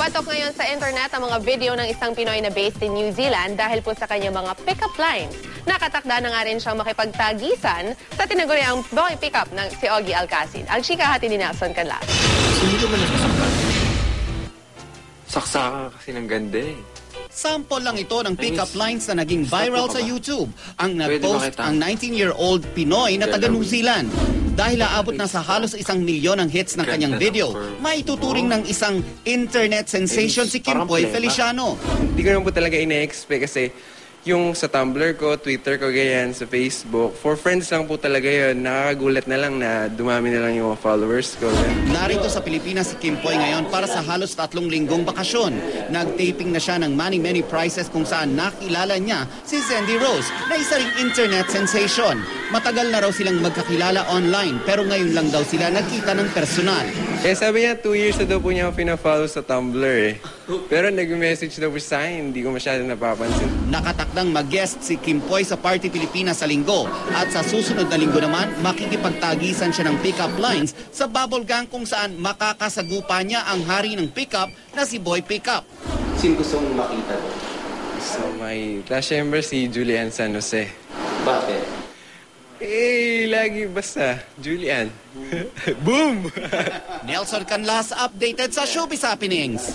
Patok ngayon sa internet ang mga video ng isang Pinoy na based in New Zealand dahil po sa kanyang mga pick-up lines. Nakatakda na nga rin siyang makipagtagisan sa tinaguriang boy pick-up ng si Ogie Alcacid. Ang chika hati ni Nelson Canlas. Hindi ka ba nasasaktan? Saksakan kasi ng ganda eh. Sample lang ito ng pick-up lines na naging viral sa YouTube. Ang nag-post ang 19-year-old Pinoy na taga New Zealand. Dahil aabot na sa halos 1 milyon ang hits ng kanyang video, maituturing ng isang internet sensation si Kimpoy Feliciano. Hindi ko naman po talaga ina-expect kasi yung sa Tumblr ko, Twitter ko, ganyan, sa Facebook, for friends lang po talaga yun. Nakakagulat na lang na dumami na lang yung mga followers ko. Narito sa Pilipinas si Kimpoy ngayon para sa halos 3 linggong bakasyon. Nag-taping na siya ng Many Many Prizes kung saan nakilala niya si Zendy Rose na isa ring internet sensation. Matagal na raw silang magkakilala online pero ngayon lang daw sila nagkita ng personal. Kaya sabi niya, 2 years na daw po niya ako pina-follow sa Tumblr eh. Pero nag-message daw po sa akin, hindi ko masyado napapansin. Nakatakdang mag-guest si Kimpoy sa Party Pilipinas sa linggo at sa susunod na linggo naman makikipagtagisan siya ng pick-up lines sa Bubble Gang kung saan makakasagupa niya ang hari ng pick-up na si Boy Pickup. Sino gusto mong makita? So my class member si Julian San Jose. Bakit? Eh, lagi basta, Julian. Boom! Nelson Canlas updated sa Showbiz Happenings.